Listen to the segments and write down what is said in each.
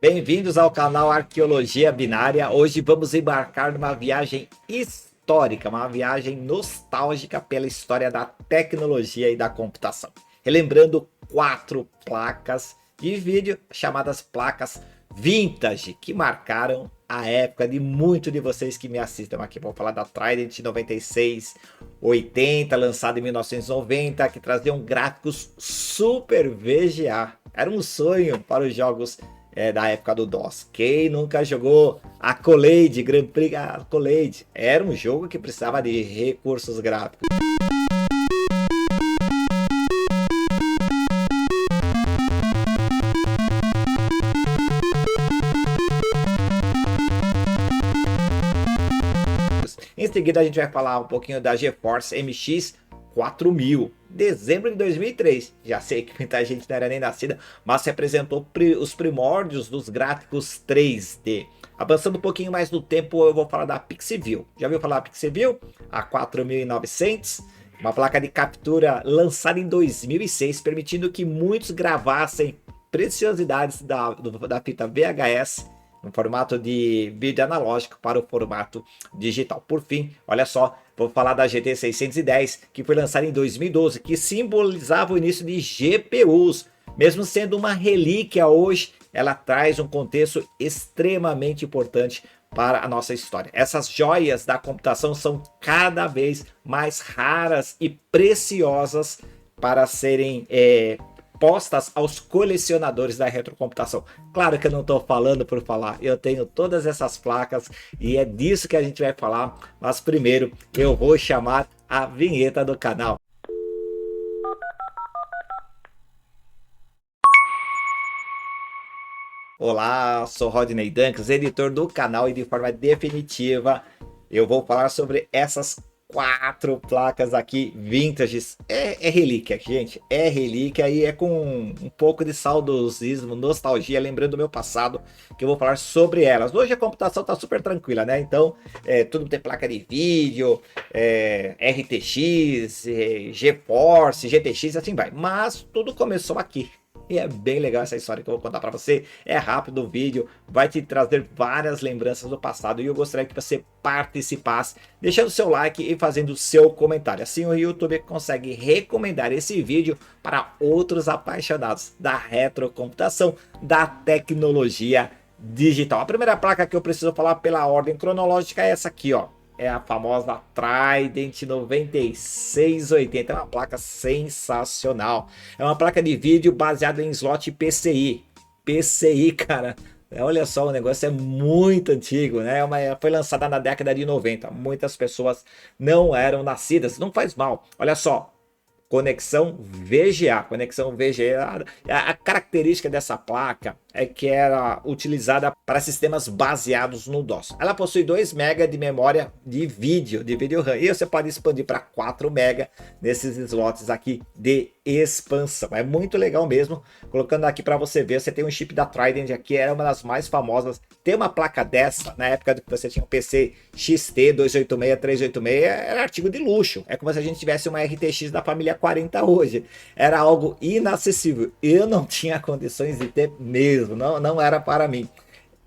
Bem-vindos ao canal Arqueologia Binária. Hoje vamos embarcar numa viagem histórica, uma viagem nostálgica pela história da tecnologia e da computação. Relembrando 4 placas de vídeo chamadas placas vintage, que marcaram a época de muitos de vocês que me assistem aqui. Vou falar da Trident 9680, lançada em 1990, que traziam gráficos super VGA. Era um sonho para os jogos da época do DOS. Quem nunca jogou Accolade, Grand Prix Accolade? Era um jogo que precisava de recursos gráficos. Em seguida a gente vai falar um pouquinho da GeForce MX 4000, dezembro de 2003. Já sei que muita gente não era nem nascida, mas representou os primórdios dos gráficos 3D. Avançando um pouquinho mais no tempo, eu vou falar da Pixview. Já ouviu falar da Pixview? A 4900, uma placa de captura lançada em 2006, permitindo que muitos gravassem preciosidades da fita VHS no formato de vídeo analógico para o formato digital. Por fim, olha só, vou falar da GT 610, que foi lançada em 2012, que simbolizava o início de GPUs. Mesmo sendo uma relíquia hoje, ela traz um contexto extremamente importante para a nossa história. Essas joias da computação são cada vez mais raras e preciosas para serem postas aos colecionadores da retrocomputação. Claro que eu não estou falando por falar, eu tenho todas essas placas e é disso que a gente vai falar, mas primeiro eu vou chamar a vinheta do canal. Olá, sou Rodney Dantas, editor do canal, e de forma definitiva eu vou falar sobre essas 4 placas aqui vintages. É relíquia, gente, é relíquia, e é com um pouco de saudosismo, nostalgia, lembrando do meu passado, que eu vou falar sobre elas. Hoje a computação tá super tranquila, né? Então tudo tem placa de vídeo, RTX, GeForce, GTX, assim vai, mas tudo começou aqui. E é bem legal essa história que eu vou contar para você. É rápido o vídeo, vai te trazer várias lembranças do passado, e eu gostaria que você participasse, deixando seu like e fazendo seu comentário. Assim o YouTube consegue recomendar esse vídeo para outros apaixonados da retrocomputação, da tecnologia digital. A primeira placa que eu preciso falar pela ordem cronológica é essa aqui, ó. É a famosa Trident 9680, é uma placa sensacional. É uma placa de vídeo baseada em slot PCI. PCI, cara, olha só, o negócio é muito antigo, né? Foi lançada na década de 90. Muitas pessoas não eram nascidas, não faz mal. Olha só, conexão VGA. Conexão VGA, a característica dessa placa é que era utilizada para sistemas baseados no DOS. Ela possui 2 MB de memória de vídeo RAM, e você pode expandir para 4 MB nesses slots aqui de expansão. É muito legal mesmo. Colocando aqui para você ver, você tem um chip da Trident aqui, era uma das mais famosas. Ter uma placa dessa na época que você tinha um PC XT 286, 386, era artigo de luxo. É como se a gente tivesse uma RTX da família 40 hoje. Era algo inacessível. Eu não tinha condições de ter mesmo, não era para mim.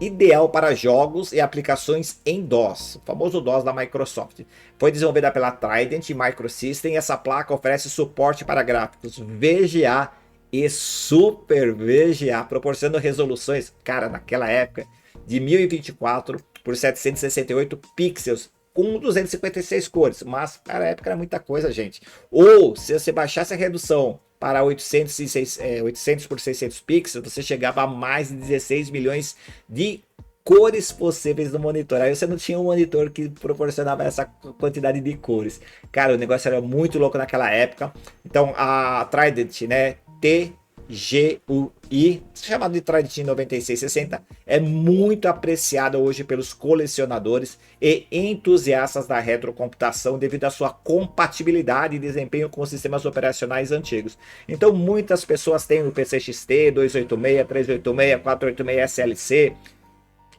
Ideal para jogos e aplicações em DOS, o famoso DOS da Microsoft. Foi desenvolvida pela Trident Microsystem. Essa placa oferece suporte para gráficos VGA e Super VGA, proporcionando resoluções, cara, naquela época, de 1024 por 768 pixels, com 256 cores, mas para a época era muita coisa, gente. Ou se você baixasse a redução para 800 por 600 pixels, você chegava a mais de 16 milhões de cores possíveis no monitor. Aí você não tinha um monitor que proporcionava essa quantidade de cores. Cara, o negócio era muito louco naquela época. Então a Trident, né, TGUI, chamado de Trident 9660, é muito apreciada hoje pelos colecionadores e entusiastas da retrocomputação devido à sua compatibilidade e desempenho com sistemas operacionais antigos. Então muitas pessoas têm o PC XT 286, 386, 486 SLC,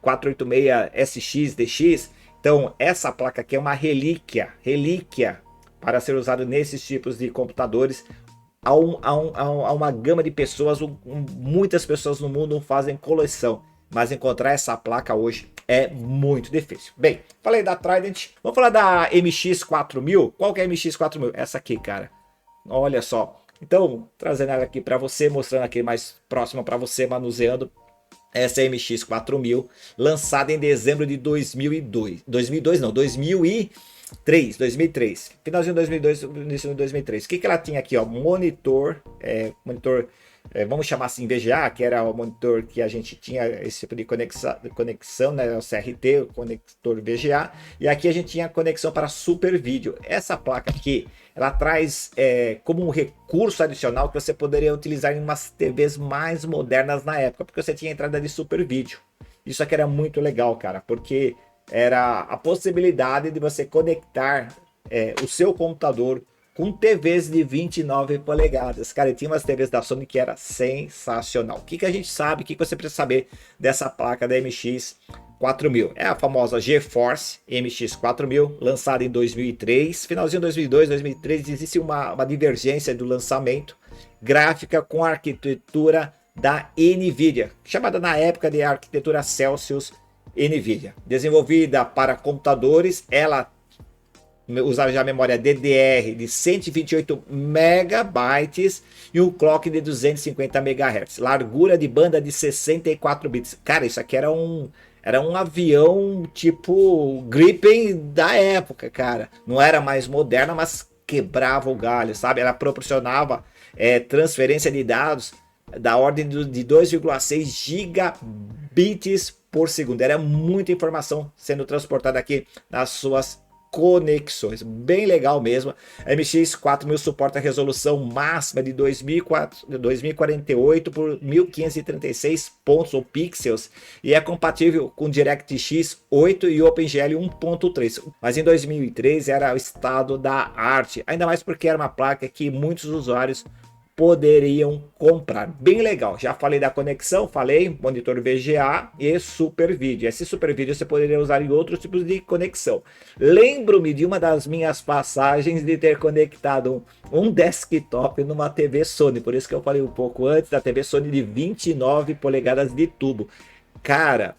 486 SX, DX. Então essa placa aqui é uma relíquia para ser usado nesses tipos de computadores. Há uma gama de pessoas, muitas pessoas no mundo fazem coleção mas encontrar essa placa hoje é muito difícil. Bem, falei da Trident, vamos falar da MX4000. Qual que é a MX4000? Essa aqui, cara. Olha só. Então, trazendo ela aqui para você, mostrando aqui mais próxima para você, manuseando. Essa é a MX4000, lançada em dezembro de 2003. Finalzinho de 2002, início de 2003. O que ela tinha aqui, ó? Monitor, vamos chamar assim VGA, que era o monitor que a gente tinha esse tipo de conexão, né? O CRT, o conector VGA. E aqui a gente tinha conexão para Super Vídeo. Essa placa aqui, ela traz como um recurso adicional que você poderia utilizar em umas TVs mais modernas na época, porque você tinha entrada de Super Vídeo. Isso aqui era muito legal, cara, porque era a possibilidade de você conectar o seu computador com TVs de 29 polegadas. Cara, tinha umas TVs da Sony que era sensacional. O que a gente sabe, o que você precisa saber dessa placa da MX4000? É a famosa GeForce MX4000, lançada em 2003. Finalzinho de 2002, 2003, existe uma divergência do lançamento gráfica com a arquitetura da NVIDIA, chamada na época de arquitetura Celsius NVIDIA. Desenvolvida para computadores, ela usava já memória DDR de 128 megabytes e um clock de 250 MHz, largura de banda de 64 bits. Cara, isso aqui era um avião tipo Gripen da época, cara. Não era mais moderna, mas quebrava o galho, sabe? Ela proporcionava transferência de dados da ordem de 2,6 gigabits por segundo. Era muita informação sendo transportada aqui nas suas conexões, bem legal mesmo. A MX4000 suporta a resolução máxima de 2048 por 1536 pontos ou pixels e é compatível com DirectX 8 e OpenGL 1.3. Mas em 2003 era o estado da arte, ainda mais porque era uma placa que muitos usuários poderiam comprar. Bem legal. Já falei da conexão, falei monitor VGA e Super Vídeo. Esse Super Vídeo você poderia usar em outros tipos de conexão. Lembro-me de uma das minhas passagens de ter conectado um desktop numa TV Sony, por isso que eu falei um pouco antes da TV Sony de 29 polegadas de tubo. Cara,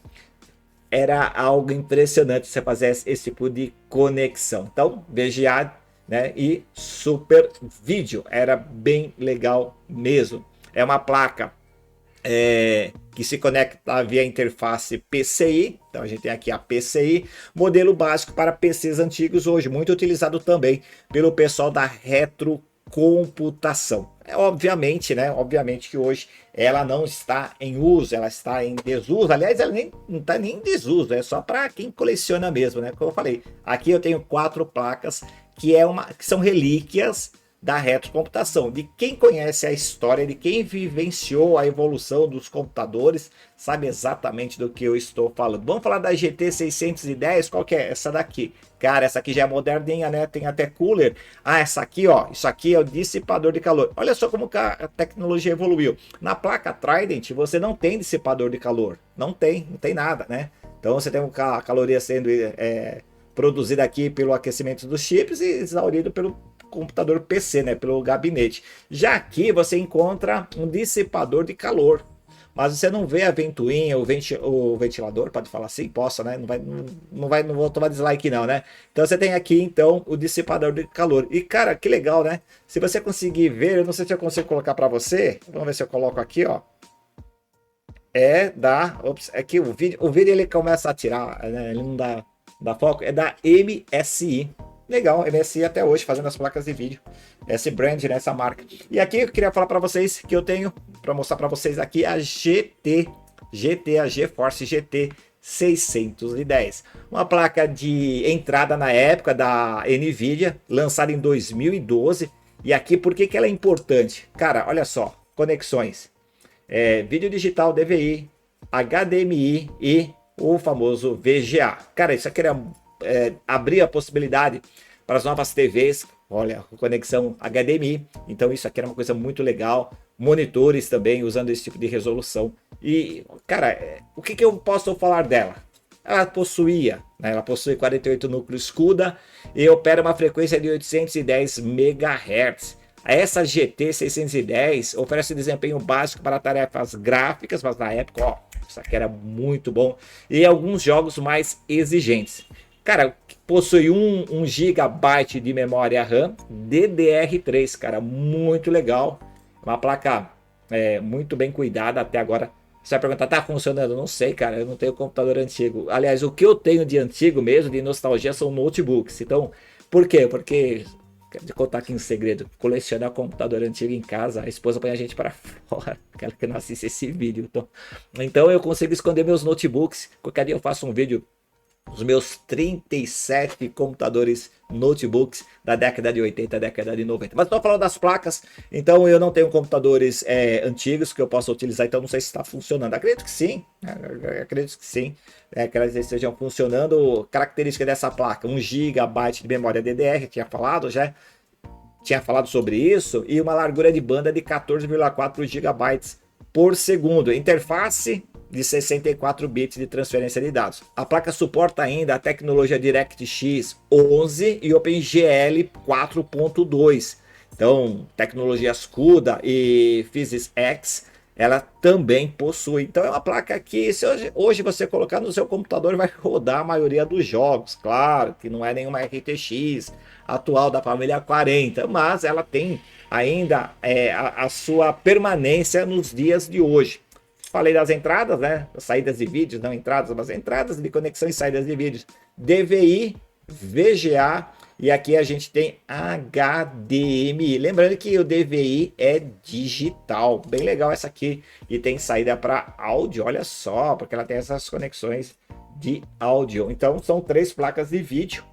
era algo impressionante você fazer esse tipo de conexão. Então, VGA, né, e Super Vídeo, era bem legal mesmo. É uma placa que se conecta via interface PCI. Então a gente tem aqui a PCI, modelo básico para PCs antigos hoje, muito utilizado também pelo pessoal da retrocomputação. Obviamente, né? Obviamente que hoje ela não está em uso, ela está em desuso. Aliás, ela não está nem em desuso, é só para quem coleciona mesmo, né? Como eu falei, aqui eu tenho 4 placas que são relíquias da retrocomputação. De quem conhece a história, de quem vivenciou a evolução dos computadores, sabe exatamente do que eu estou falando. Vamos falar da GT 610, qual que é? Essa daqui. Cara, essa aqui já é moderninha, né? Tem até cooler. Ah, essa aqui, ó, isso aqui é o dissipador de calor. Olha só como que a tecnologia evoluiu. Na placa Trident, você não tem dissipador de calor. Não tem nada, né? Então você tem a caloria sendo produzida aqui pelo aquecimento dos chips e exaurido pelo computador PC, né, pelo gabinete. Já aqui você encontra um dissipador de calor, mas você não vê a ventoinha, o ventilador, pode falar assim, posso, né? Não vou tomar dislike não, né? Então você tem aqui então o dissipador de calor. E cara, que legal, né? Se você conseguir ver, eu não sei se eu consigo colocar para você. Vamos ver se eu coloco aqui, ó. Ops, aqui o vídeo ele começa a tirar, né? Ele não dá foco, é da MSI. Legal, MSI até hoje fazendo as placas de vídeo, esse brand, né, essa marca. E aqui eu queria falar para vocês que eu tenho para mostrar para vocês aqui a a GeForce GT 610, uma placa de entrada na época da NVIDIA, lançada em 2012. E aqui por que ela é importante? Cara, olha só, conexões, vídeo digital DVI, HDMI e o famoso VGA. Cara, isso aqui era abrir a possibilidade para as novas TVs, olha, conexão HDMI, então isso aqui era uma coisa muito legal, monitores também usando esse tipo de resolução. E cara, o que eu posso falar dela? Ela possui 48 núcleos CUDA e opera uma frequência de 810 MHz. Essa GT 610 oferece desempenho básico para tarefas gráficas, mas na época, ó, Isso aqui era muito bom. E alguns jogos mais exigentes. Cara, possui 1 GB de memória RAM DDR3, cara, muito legal. Uma placa muito bem cuidada até agora. Você vai perguntar, tá funcionando? Não sei, cara, eu não tenho computador antigo. Aliás, o que eu tenho de antigo mesmo, de nostalgia, são notebooks. Então, por quê? Porque, quero te contar aqui um segredo, colecionar computador antigo em casa, a esposa põe a gente para fora, aquela que não assiste esse vídeo. Então eu consigo esconder meus notebooks. Qualquer dia eu faço um vídeo os meus 37 computadores notebooks da década de 80, década de 90. Mas estou falando das placas, então eu não tenho computadores antigos que eu possa utilizar, então não sei se está funcionando. Acredito que sim, acredito que sim, que elas estejam funcionando. Característica dessa placa, 1 GB de memória DDR, tinha falado sobre isso, e uma largura de banda de 14,4 GB por segundo. Interface de 64 bits de transferência de dados. A placa suporta ainda a tecnologia DirectX 11 e OpenGL 4.2. Então, tecnologias CUDA e PhysX, ela também possui. Então, é uma placa que se hoje você colocar no seu computador vai rodar a maioria dos jogos. Claro que não é nenhuma RTX atual da família 40, mas ela tem ainda a sua permanência nos dias de hoje. Falei das entradas, né? Saídas de vídeos, não entradas, mas entradas de conexão e saídas de vídeos. DVI, VGA e aqui a gente tem HDMI. Lembrando que o DVI é digital, bem legal essa aqui. E tem saída para áudio, olha só, porque ela tem essas conexões de áudio. Então são 3 placas de vídeo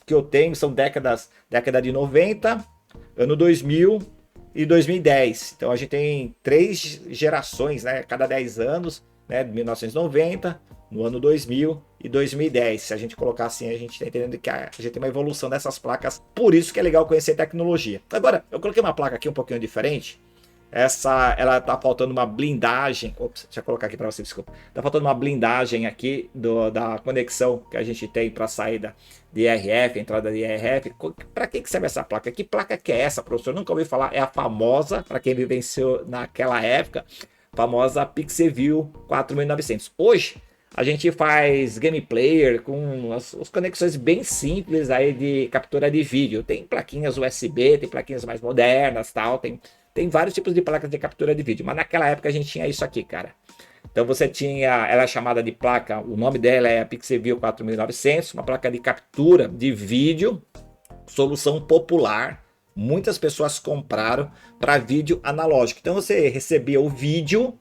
que eu tenho, são década de 90, ano 2000 e 2010. Então a gente tem 3 gerações, né? Cada 10 anos, né? 1990, no ano 2000 e 2010. Se a gente colocar assim, a gente está entendendo que a gente tem uma evolução dessas placas. Por isso que é legal conhecer tecnologia. Agora, eu coloquei uma placa aqui um pouquinho diferente. Ela tá faltando uma blindagem. Ops, deixa eu colocar aqui para você, desculpa. Tá faltando uma blindagem aqui da conexão que a gente tem para saída de RF, entrada de RF. Para que serve essa placa? Que placa que é essa, professor? Nunca ouvi falar. É a famosa, para quem vivenciou naquela época, famosa Pixelview 4900. Hoje a gente faz game player com as conexões bem simples aí de captura de vídeo. Tem plaquinhas USB, tem plaquinhas mais modernas, tal, tem vários tipos de placas de captura de vídeo, mas naquela época a gente tinha isso aqui, cara. Então você tinha, ela é chamada de placa, o nome dela é a Pixelview 4900, uma placa de captura de vídeo, solução popular. Muitas pessoas compraram para vídeo analógico. Então você recebia o vídeo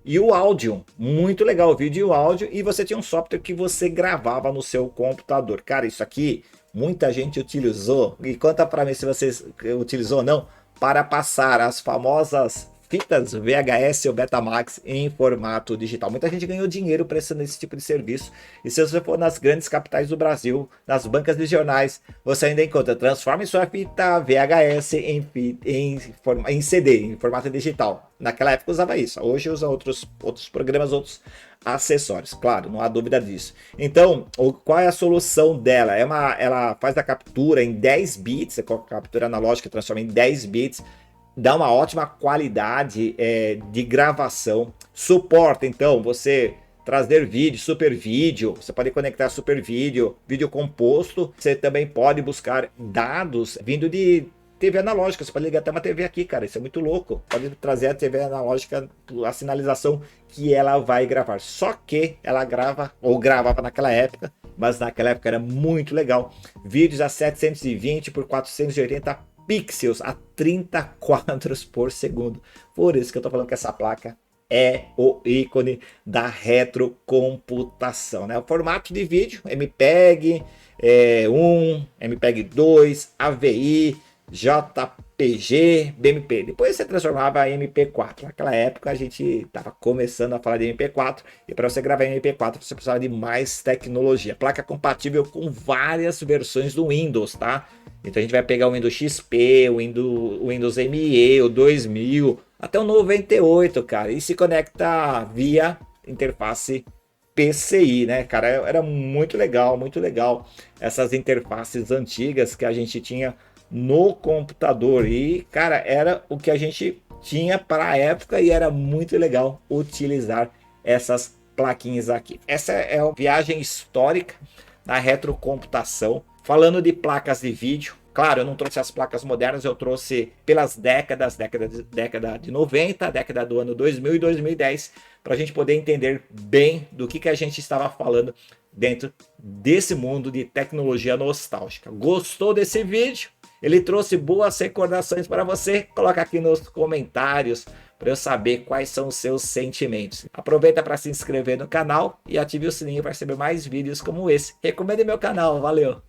e o áudio, muito legal, o vídeo e o áudio, e você tinha um software que você gravava no seu computador. Cara, isso aqui muita gente utilizou, e conta para mim se você utilizou ou não, para passar as famosas fitas VHS ou Betamax em formato digital. Muita gente ganhou dinheiro prestando esse tipo de serviço. E se você for nas grandes capitais do Brasil, nas bancas de jornais, você ainda encontra. Transforme sua fita VHS em CD, em formato digital. Naquela época usava isso. Hoje usa outros programas, outros acessórios. Claro, não há dúvida disso. Então, qual é a solução dela? Ela faz a captura em 10 bits, a captura analógica transforma em 10 bits. Dá uma ótima qualidade de gravação. Suporta, então, você trazer vídeo, super vídeo. Você pode conectar super vídeo, vídeo composto. Você também pode buscar dados vindo de TV analógica. Você pode ligar até uma TV aqui, cara. Isso é muito louco. Pode trazer a TV analógica, a sinalização que ela vai gravar. Só que ela grava, ou gravava naquela época, mas naquela época era muito legal. Vídeos a 720 por 480 pixels a 30 quadros por segundo. Por isso que eu tô falando que essa placa é o ícone da retrocomputação, né? O formato de vídeo MPEG 1, MPEG 2, AVI, JPG, BMP. Depois você transformava em MP4. Naquela época a gente estava começando a falar de MP4 e para você gravar em MP4 você precisava de mais tecnologia. Placa compatível com várias versões do Windows, tá? Então a gente vai pegar o Windows XP, o Windows ME, o 2000, até o 98, cara. E se conecta via interface PCI, né, cara? Era muito legal essas interfaces antigas que a gente tinha no computador. E, cara, era o que a gente tinha para a época e era muito legal utilizar essas plaquinhas aqui. Essa é uma viagem histórica na retrocomputação, falando de placas de vídeo. Claro, eu não trouxe as placas modernas, eu trouxe pelas década de 90, década do ano 2000 e 2010, para a gente poder entender bem do que a gente estava falando dentro desse mundo de tecnologia nostálgica. Gostou desse vídeo? Ele trouxe boas recordações para você? Coloca aqui nos comentários para eu saber quais são os seus sentimentos. Aproveita para se inscrever no canal e ative o sininho para receber mais vídeos como esse. Recomende meu canal, valeu!